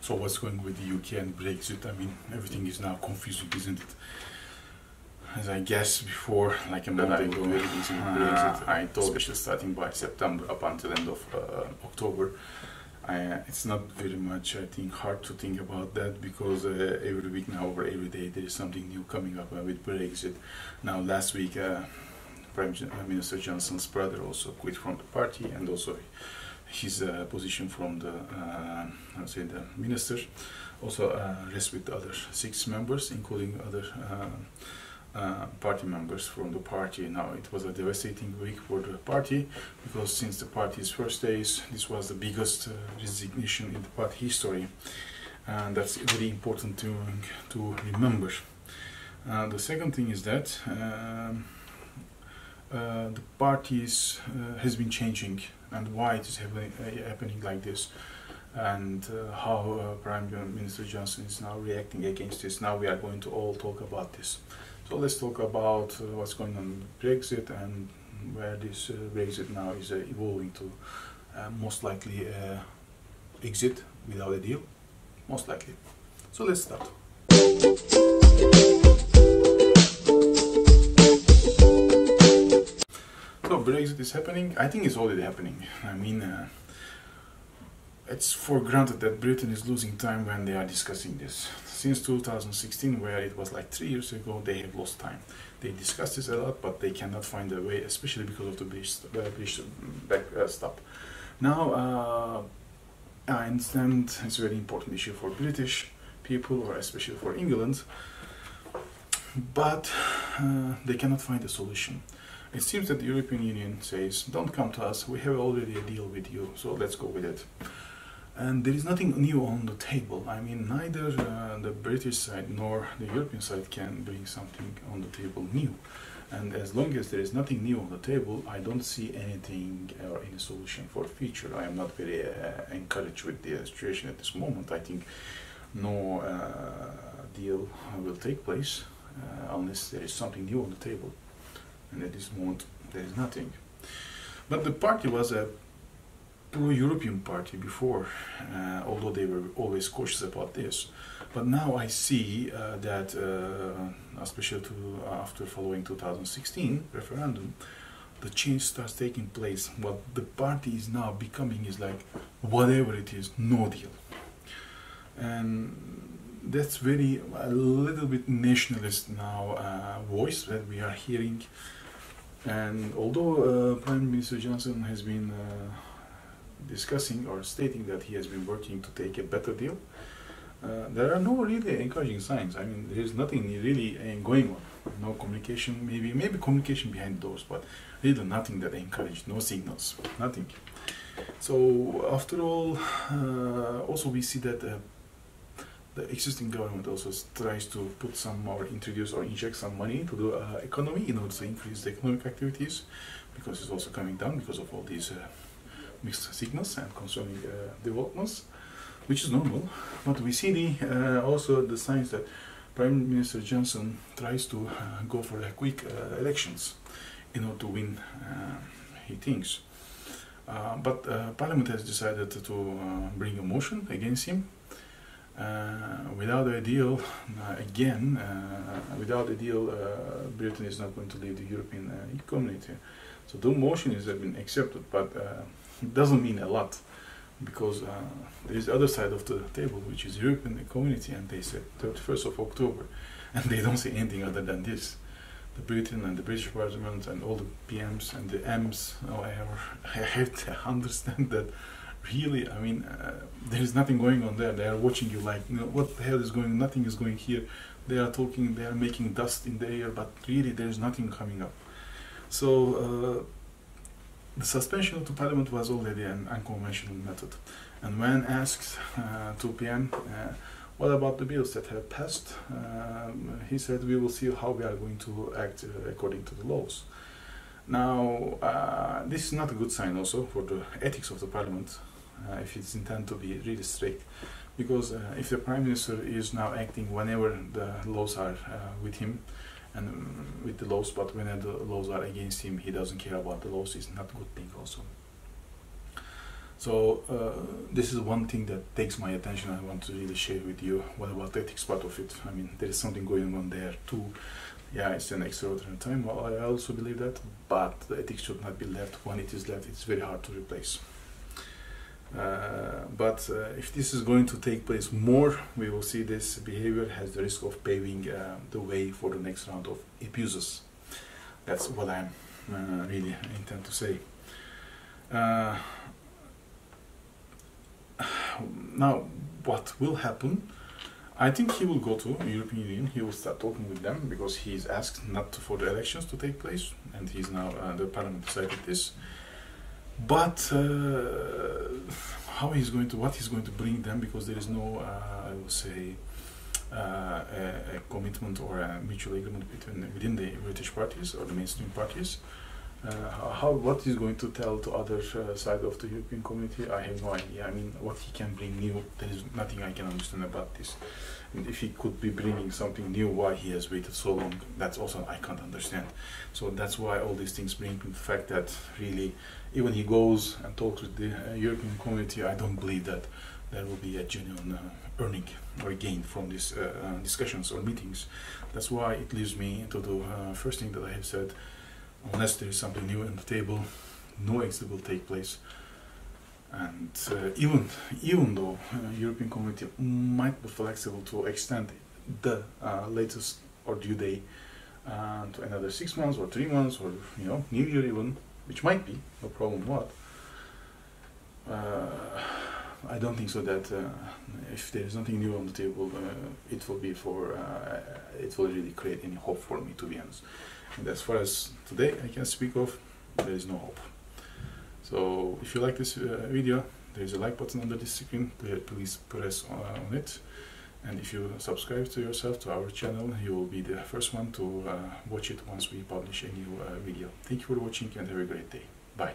So what's going with the UK and Brexit? I mean, everything is now confusing, isn't it? As I guess before, like a month ago, I told you starting by September up until end of October. It's not very much, I think, hard to think about that, because every week now or every day there is something new coming up with Brexit. Now last week, Prime Minister Johnson's brother also quit from the party, and also his position from the, the minister also rests with the other 6 members, including other party members from the party. Now it was a devastating week for the party, because since the party's first days, this was the biggest resignation in the party history, and that's very important to remember. The second thing is that the parties has been changing, and why it is happening like this, and how Prime Minister Johnson is now reacting against this. Now we are going to all talk about this. So let's talk about what's going on with Brexit, and where this Brexit now is evolving to most likely exit without a deal, most likely. So let's start. So Brexit is happening. I think it's already happening. I mean, it's for granted that Britain is losing time when they are discussing this. Since 2016, where it was like 3 years ago, they have lost time. They discuss this a lot, but they cannot find a way, especially because of the British backstop. Now, I understand it's a very important issue for British people, or especially for England, but they cannot find a solution. It seems that the European Union says, don't come to us, we have already a deal with you, so let's go with it. And there is nothing new on the table. I mean, neither the British side nor the European side can bring something on the table new. And as long as there is nothing new on the table, I don't see anything or any solution for the future. I am not very encouraged with the situation at this moment. I think no deal will take place unless there is something new on the table. And at this moment, there is nothing. But the party was a pro-European party before, although they were always cautious about this. But now I see that, especially after following 2016 referendum, the change starts taking place. What the party is now becoming is like, whatever it is, no deal. And that's a little bit nationalist now voice that we are hearing. And although Prime Minister Johnson has been discussing or stating that he has been working to take a better deal, there are no really encouraging signs. I mean, there is nothing really going on. No communication, maybe communication behind doors, but really nothing that encouraged, no signals, nothing. So after all, also we see that the existing government also tries to put some or introduce or inject some money to the economy in order to increase the economic activities, because it's also coming down because of all these mixed signals and concerning developments, which is normal. But we see also the signs that Prime Minister Johnson tries to go for a quick elections in order to win, he thinks. But Parliament has decided to bring a motion against him. Without a deal, Britain is not going to leave the European community. So the motion has been accepted, but it doesn't mean a lot, because there is the other side of the table, which is European community, and they said 31st of October, and they don't say anything other than this. The Britain and the British Parliament and all the PMs and the Ms, I have to understand that really, I mean, there is nothing going on there. They are watching you like, what the hell is going on? Nothing is going here. They are talking, they are making dust in the air, but really there is nothing coming up. So the suspension of the parliament was already an unconventional method. And when asked to PM, what about the bills that have passed, he said, we will see how we are going to act according to the laws. Now, this is not a good sign also for the ethics of the parliament, if it's intended to be really strict, because if the Prime Minister is now acting whenever the laws are with him, and with the laws, but whenever the laws are against him, he doesn't care about the laws, it's not a good thing also. So this is one thing that takes my attention. I want to really share with you. What about the ethics part of it? I mean, there is something going on there too. Yeah, it's an extraordinary time. Well, I also believe that, but the ethics should not be left. When it is left, it's very hard to replace. But if this is going to take place more, we will see this behavior has the risk of paving the way for the next round of abuses. That's what I'm really intend to say. Now, what will happen? I think he will go to the European Union. He will start talking with them because he's asked not for the elections to take place, and he's now the parliament decided this. But what he's going to bring them, because there is no, I will say, a commitment or a mutual agreement within the British parties or the mainstream parties. What he's going to tell to other side of the European community, I have no idea. I mean, what he can bring new, there is nothing I can understand about this. And if he could be bringing something new, why he has waited so long, that's also I can't understand. So that's why all these things bring the fact that really, even he goes and talks with the European community, I don't believe that there will be a genuine earning or gain from these discussions or meetings. That's why it leaves me to the first thing that I have said. Unless there is something new on the table, no exit will take place. And even though European community might be flexible to extend the latest or due date to another 6 months or 3 months or New Year even, which might be no problem. What? I don't think so that if there is nothing new on the table, it will be for it will really create any hope for me, to be honest. And as far as today I can speak of, there is no hope. So if you like this video, there is a like button under this screen. Please press on it. And if you subscribe to yourself to our channel, you will be the first one to watch it once we publish a new video. Thank you for watching and have a great day. Bye.